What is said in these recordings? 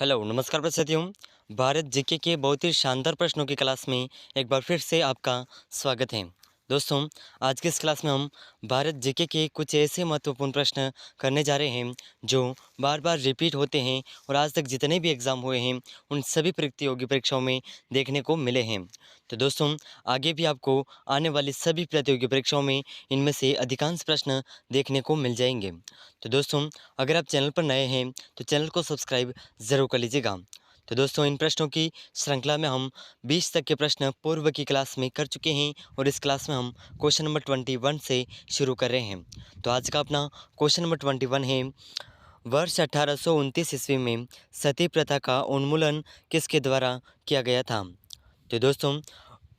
Hello नमस्कार साथियों। Bharat GK के बहुत ही शानदार प्रश्नों की क्लास में एक बार फिर से आपका स्वागत है। दोस्तों, आज की इस क्लास में हम भारत जीके के कुछ ऐसे महत्वपूर्ण प्रश्न करने जा रहे हैं जो बार बार रिपीट होते हैं और आज तक जितने भी एग्ज़ाम हुए हैं उन सभी प्रतियोगी परीक्षाओं में देखने को मिले हैं। तो दोस्तों, आगे भी आपको आने वाली सभी प्रतियोगी परीक्षाओं में इनमें से अधिकांश प्रश्न देखने को मिल जाएंगे। तो दोस्तों, अगर आप चैनल पर नए हैं तो चैनल को सब्सक्राइब ज़रूर कर लीजिएगा। तो दोस्तों, इन प्रश्नों की श्रृंखला में हम 20 तक के प्रश्न पूर्व की क्लास में कर चुके हैं और इस क्लास में हम क्वेश्चन नंबर 21 से शुरू कर रहे हैं। तो आज का अपना क्वेश्चन नंबर 21 है, वर्ष 1829 ईस्वी में सती प्रथा का उन्मूलन किसके द्वारा किया गया था? तो दोस्तों,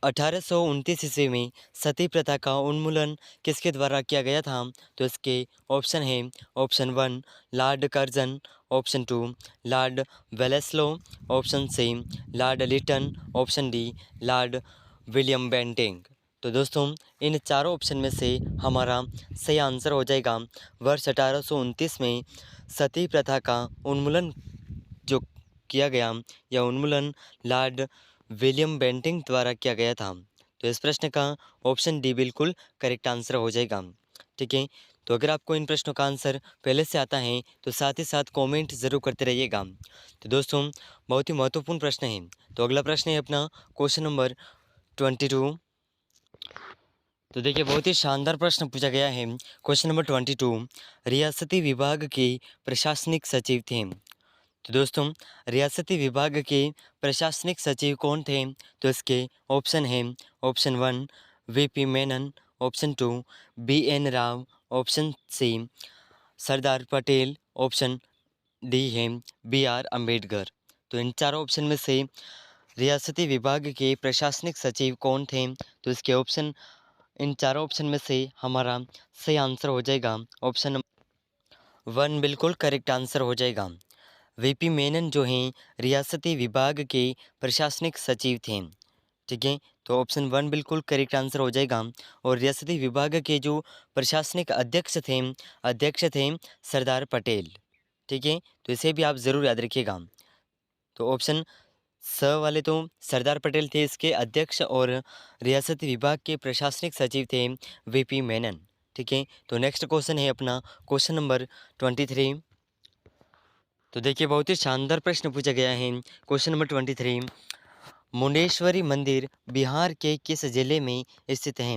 1829 ईस्वी में सती प्रथा का उन्मूलन किसके द्वारा किया गया था? तो इसके ऑप्शन है, option 1 lord Curzon, option 2 lord Wellesley, option C lord Lytton, option D lord William Bentinck. तो दोस्तों, इन चारों ऑप्शन में से हमारा सही आंसर हो जाएगा वर्ष 1829 में सती प्रथा का उन्मूलन जो किया गया, यह उन्मूलन लॉर्ड विलियम बेंटिंग द्वारा किया गया था। तो इस प्रश्न का ऑप्शन डी बिल्कुल करेक्ट आंसर हो जाएगा। ठीक है, तो अगर आपको इन प्रश्नों का आंसर पहले से आता है तो साथ ही साथ कमेंट ज़रूर करते रहिएगा। तो दोस्तों, बहुत ही महत्वपूर्ण प्रश्न है। तो अगला प्रश्न है अपना क्वेश्चन नंबर 22। तो देखिए, बहुत ही शानदार प्रश्न पूछा गया है। क्वेश्चन नंबर 22, रियासती विभाग के प्रशासनिक सचिव थे। तो दोस्तों, रियासती विभाग के प्रशासनिक सचिव कौन थे? तो इसके ऑप्शन हैं, option 1 VP Menon, option 2 BN Rao, option C Sardar Patel, option D है बीआर अम्बेडकर। तो इन चारों ऑप्शन में से रियासती विभाग के प्रशासनिक सचिव कौन थे? तो इसके ऑप्शन, इन चारों ऑप्शन में से हमारा सही आंसर हो जाएगा ऑप्शन 1 बिल्कुल करेक्ट आंसर हो जाएगा। वीपी मेनन जो हैं रियासती विभाग के प्रशासनिक सचिव थे। ठीक है, तो ऑप्शन 1 बिल्कुल करेक्ट आंसर हो जाएगा। और रियासती विभाग के जो प्रशासनिक अध्यक्ष थे सरदार पटेल। ठीक है, तो इसे भी आप ज़रूर याद रखिएगा। तो ऑप्शन स वाले तो सरदार पटेल थे इसके अध्यक्ष और रियासती विभाग के प्रशासनिक सचिव थे वीपी मेनन। ठीक है, तो नेक्स्ट क्वेश्चन है अपना क्वेश्चन नंबर 23। तो देखिए, बहुत ही शानदार प्रश्न पूछा गया है। क्वेश्चन नंबर 23, मुंडेश्वरी मंदिर बिहार के किस जिले में स्थित है?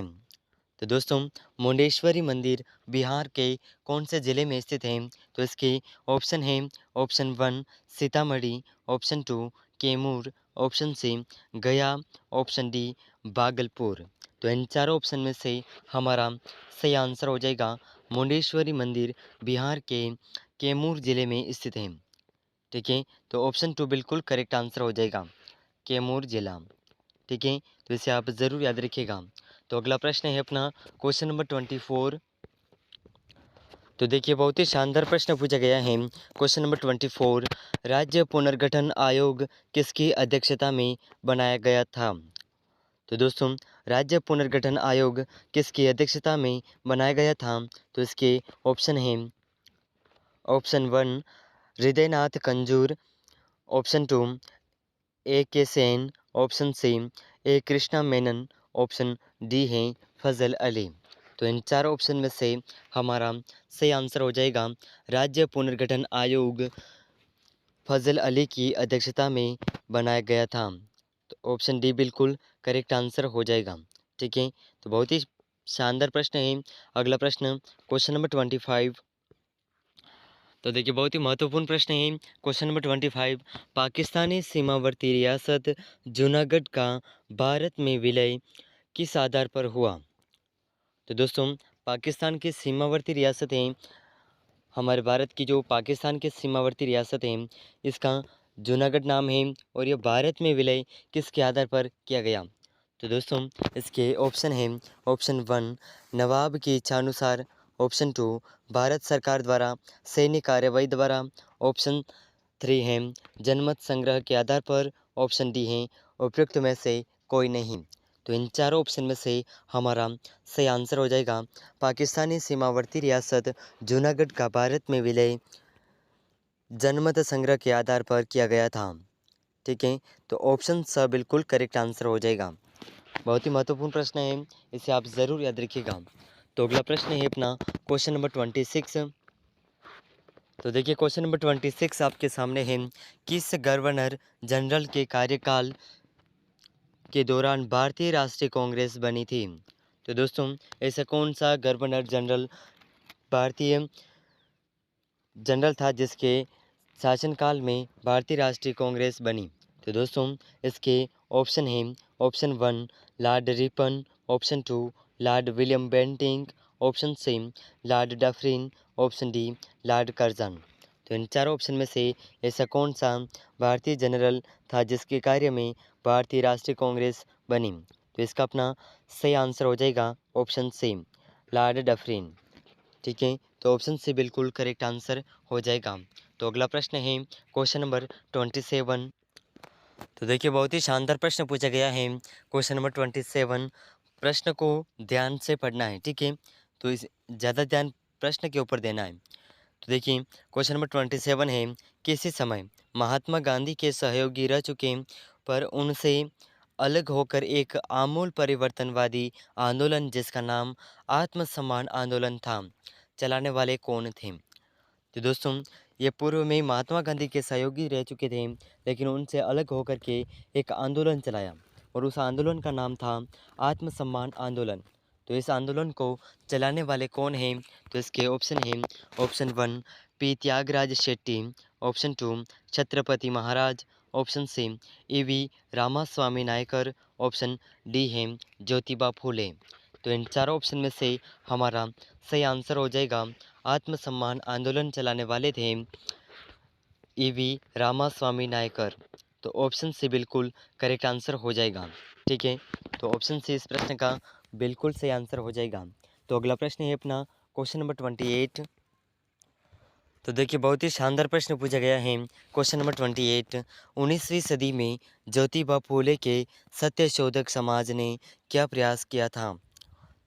तो दोस्तों, मुंडेश्वरी मंदिर बिहार के कौन से ज़िले में स्थित है? तो इसके ऑप्शन है, option 1 Sitamarhi, option 2 Kaimur, option C Gaya, option D Bhagalpur. तो इन चारों ऑप्शन में से हमारा सही आंसर हो जाएगा मुंडेश्वरी मंदिर बिहार के कैमूर ज़िले में स्थित है। ठीक है, तो ऑप्शन 2 बिल्कुल करेक्ट आंसर हो जाएगा, कैमूर जिला। ठीक है, तो इसे आप ज़रूर याद रखिएगा। तो अगला प्रश्न है अपना क्वेश्चन नंबर 24। तो देखिए, बहुत ही शानदार प्रश्न पूछा गया है। क्वेश्चन नंबर 24, राज्य पुनर्गठन आयोग किसकी अध्यक्षता में बनाया गया था? तो दोस्तों, राज्य पुनर्गठन आयोग किसकी अध्यक्षता में बनाया गया था? तो इसके ऑप्शन हैं, ऑप्शन 1 हृदयनाथ कंजूर, ऑप्शन 2 ए के सेन, ऑप्शन सी ए कृष्णा मेनन, ऑप्शन डी है फजल अली। तो इन चार ऑप्शन में से हमारा सही आंसर हो जाएगा राज्य पुनर्गठन आयोग फजल अली की अध्यक्षता में बनाया गया था। तो ऑप्शन डी बिल्कुल करेक्ट आंसर हो जाएगा। ठीक है, तो बहुत ही शानदार प्रश्न है। अगला प्रश्न क्वेश्चन नंबर 25। तो देखिए, बहुत ही महत्वपूर्ण प्रश्न है। क्वेश्चन नंबर 25, पाकिस्तानी सीमावर्ती रियासत जूनागढ़ का भारत में विलय किस आधार पर हुआ? तो दोस्तों, पाकिस्तान की सीमावर्ती रियासतें, हमारे भारत की जो पाकिस्तान की सीमावर्ती रियासत है, इसका जूनागढ़ नाम है और यह भारत में विलय किसके आधार पर किया गया? तो दोस्तों, इसके ऑप्शन हैं, ऑप्शन 1 नवाब की इच्छानुसार, ऑप्शन 2 भारत सरकार द्वारा सैन्य कार्रवाई द्वारा, ऑप्शन 3 है जनमत संग्रह के आधार पर, ऑप्शन डी है उपयुक्त में से कोई नहीं। तो इन चारों ऑप्शन में से हमारा सही आंसर हो जाएगा पाकिस्तानी सीमावर्ती रियासत जूनागढ़ का भारत में विलय जनमत संग्रह के आधार पर किया गया था। ठीक है, तो ऑप्शन स बिल्कुल करेक्ट आंसर हो जाएगा। बहुत ही महत्वपूर्ण प्रश्न है, इसे आप ज़रूर याद रखिएगा। तो अगला प्रश्न है अपना क्वेश्चन नंबर 26। तो देखिए क्वेश्चन नंबर 26 आपके सामने है। किस गवर्नर जनरल के कार्यकाल के दौरान भारतीय राष्ट्रीय कांग्रेस बनी थी? तो दोस्तों ऐसा कौन सा गवर्नर जनरल भारतीय जनरल था जिसके शासनकाल में भारतीय राष्ट्रीय कांग्रेस बनी? तो दोस्तों इसके ऑप्शन हैं। Option 1 lord Ripon, option 2 lord William Bentinck, option C lord Dufferin, option D lord Curzon. तो इन चारों ऑप्शन में से ऐसा कौन सा भारतीय जनरल था जिसके कार्य में भारतीय राष्ट्रीय कांग्रेस बनी? तो इसका अपना सही आंसर हो जाएगा ऑप्शन सी लॉर्ड डफरिन। ठीक है, तो ऑप्शन सी बिल्कुल करेक्ट आंसर हो जाएगा। तो अगला प्रश्न है क्वेश्चन नंबर 27। तो देखिए बहुत ही शानदार प्रश्न पूछा गया है। क्वेश्चन नंबर 27, प्रश्न को ध्यान से पढ़ना है। ठीक है, तो इस ज़्यादा ध्यान प्रश्न के ऊपर देना है। तो देखिए क्वेश्चन नंबर 27 है। किसी समय महात्मा गांधी के सहयोगी रह चुके पर उनसे अलग होकर एक आमूल परिवर्तनवादी आंदोलन जिसका नाम आत्मसम्मान आंदोलन था, चलाने वाले कौन थे? तो दोस्तों ये पूर्व में महात्मा गांधी के सहयोगी रह चुके थे, लेकिन उनसे अलग होकर के एक आंदोलन चलाया और उस आंदोलन का नाम था आत्मसम्मान आंदोलन। तो इस आंदोलन को चलाने वाले कौन हैं? तो इसके ऑप्शन हैं। Option 1 P Tyagaraja Shetty, option 2 Chhatrapati Maharaj, option C EV Ramaswamy Naicker, option D है ज्योतिबा फूले। तो इन चारों ऑप्शन में से हमारा सही आंसर हो जाएगा आत्मसम्मान आंदोलन चलाने वाले थे ईवी रामास्वामी नायकर। तो ऑप्शन सी बिल्कुल करेक्ट आंसर हो जाएगा। ठीक है, तो ऑप्शन सी इस प्रश्न का बिल्कुल सही आंसर हो जाएगा। तो अगला प्रश्न है अपना क्वेश्चन नंबर 28। तो देखिए बहुत ही शानदार प्रश्न पूछा गया है। क्वेश्चन नंबर 28, 19वीं सदी में ज्योतिबा फूले के सत्यशोधक समाज ने क्या प्रयास किया था?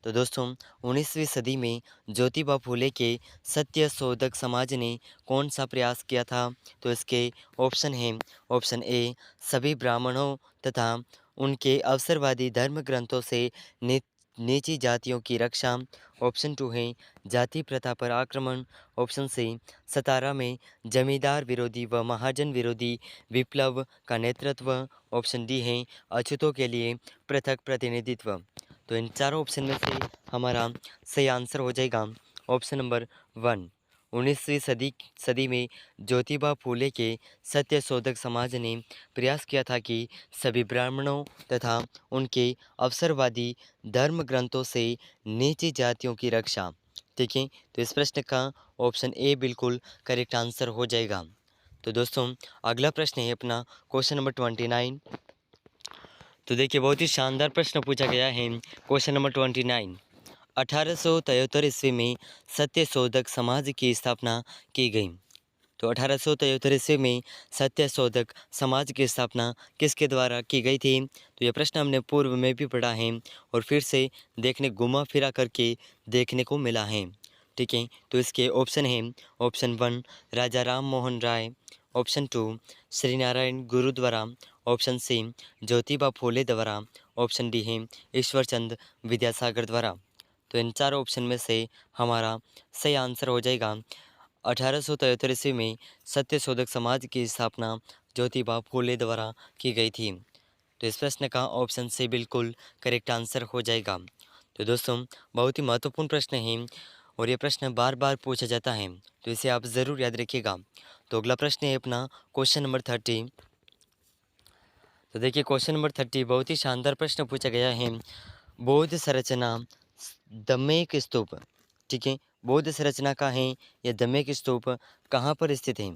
तो दोस्तों 19वीं सदी में ज्योतिबा फूले के सत्य शोधक समाज ने कौन सा प्रयास किया था? तो इसके ऑप्शन हैं। ऑप्शन ए सभी ब्राह्मणों तथा उनके अवसरवादी धर्म ग्रंथों से नीची जातियों की रक्षा, ऑप्शन 2 है जाति प्रथा पर आक्रमण, ऑप्शन सी 17 में जमींदार विरोधी व महाजन विरोधी विप्लव का नेतृत्व, ऑप्शन डी है अछूतों के लिए पृथक प्रतिनिधित्व। तो इन चारों ऑप्शन में से हमारा सही आंसर हो जाएगा ऑप्शन नंबर 1। 19वीं सदी में ज्योतिबा फूले के सत्यशोधक समाज ने प्रयास किया था कि सभी ब्राह्मणों तथा उनके अवसरवादी धर्म ग्रंथों से नीची जातियों की रक्षा। ठीक है, तो इस प्रश्न का ऑप्शन ए बिल्कुल करेक्ट आंसर हो जाएगा। तो दोस्तों अगला प्रश्न है अपना क्वेश्चन नंबर 29। तो देखिए बहुत ही शानदार प्रश्न पूछा गया है। क्वेश्चन नंबर 29, 1873 ईस्वी में सत्यशोधक समाज की स्थापना की गई। तो 1873 ईस्वी में सत्यशोधक समाज की स्थापना किसके द्वारा की गई थी? तो यह प्रश्न हमने पूर्व में भी पढ़ा है और फिर से देखने घुमा फिरा करके देखने को मिला है। ठीक है, तो इसके ऑप्शन हैं। ऑप्शन 1 राजा राम मोहन राय, ऑप्शन 2 श्री नारायण गुरु द्वारा, ऑप्शन सी ज्योतिबा फूले द्वारा, ऑप्शन डी है ईश्वर चंद विद्यासागर द्वारा। तो इन चार ऑप्शन में से हमारा सही आंसर हो जाएगा 1873 ईस्वी में सत्यशोधक समाज की स्थापना ज्योतिबा फूले द्वारा की गई थी। तो इस प्रश्न का ऑप्शन से बिल्कुल करेक्ट आंसर हो जाएगा। तो दोस्तों बहुत ही महत्वपूर्ण प्रश्न है और ये प्रश्न बार बार पूछा जाता है, तो इसे आप ज़रूर याद रखिएगा। तो अगला प्रश्न है अपना क्वेश्चन नंबर 30। तो देखिए क्वेश्चन नंबर 30 बहुत ही शानदार प्रश्न पूछा गया है। बौद्ध संरचना दमेक स्तूप, ठीक है, बौद्ध संरचना का है यह दमेक स्तूप कहाँ पर स्थित है?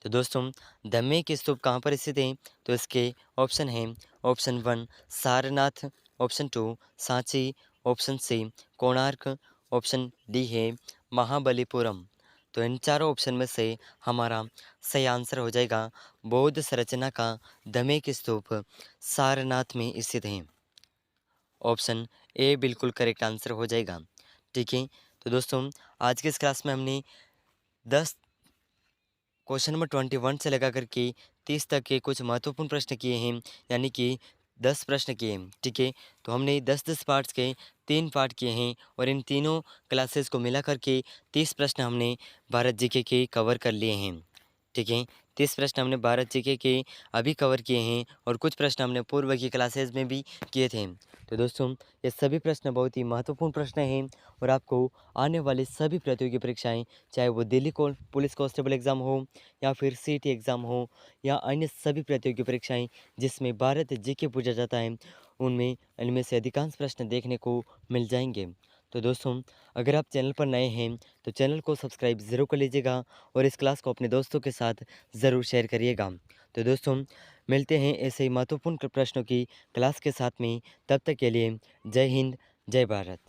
तो दोस्तों दमेक स्तूप कहाँ पर स्थित है? तो इसके ऑप्शन हैं। Option 1 Sarnath, option 2 Sanchi, option C Konark, option D है महाबलीपुरम। तो इन चारों ऑप्शन में से हमारा सही आंसर हो जाएगा बौद्ध संरचना का दमेक स्तूप सारनाथ में स्थित है। ऑप्शन ए बिल्कुल करेक्ट आंसर हो जाएगा। ठीक है, तो दोस्तों आज के इस क्लास में हमने 10 क्वेश्चन नंबर 21 से लगा कर के 30 तक के कुछ महत्वपूर्ण प्रश्न किए हैं, यानी कि 10 प्रश्न किए हैं, ठीक है। तो हमने 10-10 पार्ट्स के 3 पार्ट किए हैं और इन तीनों क्लासेस को मिला कर के 30 प्रश्न हमने भारत जीके के कवर कर लिए हैं, ठीक है। 30 प्रश्न हमने भारत जीके के अभी कवर किए हैं और कुछ प्रश्न हमने पूर्व की क्लासेस में भी किए थे। तो दोस्तों, ये सभी प्रश्न बहुत ही महत्वपूर्ण प्रश्न हैं और आपको आने वाली सभी प्रतियोगी परीक्षाएं, चाहे वो दिल्ली पुलिस कांस्टेबल एग्ज़ाम हो या फिर सीटी एग्ज़ाम हो या अन्य सभी प्रतियोगी परीक्षाएं जिसमें भारत जीके पूछा जाता है, उनमें इनमें से अधिकांश प्रश्न देखने को मिल जाएंगे। तो दोस्तों, अगर आप चैनल पर नए हैं तो चैनल को सब्सक्राइब ज़रूर कर लीजिएगा और इस क्लास को अपने दोस्तों के साथ ज़रूर शेयर करिएगा। तो दोस्तों, मिलते हैं ऐसे ही महत्वपूर्ण प्रश्नों की क्लास के साथ में। तब तक के लिए जय हिंद, जय भारत।